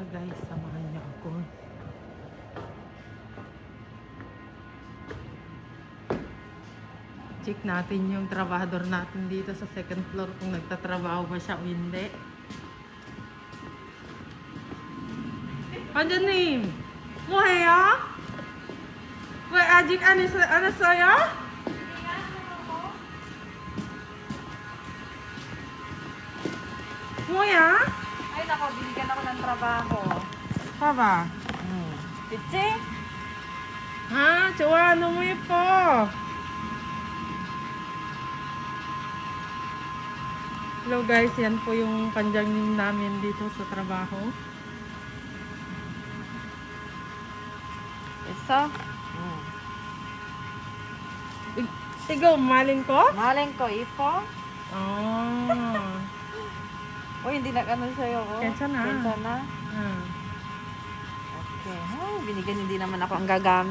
guys, samahan niyo ako. Check natin yung trabahador natin dito sa second floor kung nagtatrabaho ba siya o hindi. 반장님, 뭐해요? 왜 아직 안 왔어요? 뭐야? Ay nako, binigyan ako ng trabaho. 봐봐. Pichi? 아, 좋아. 너무 예뻐. Hello guys, yan po yung kanjangin namin dito sa trabaho. Isa? Ikaw, malin ko? Maling ko, ipo? Oh. Uy, hindi na ano sa'yo. Oh. 괜찮아. 괜찮아? Ah. Okay. Ay, binigyan hindi naman ako ang gagamit.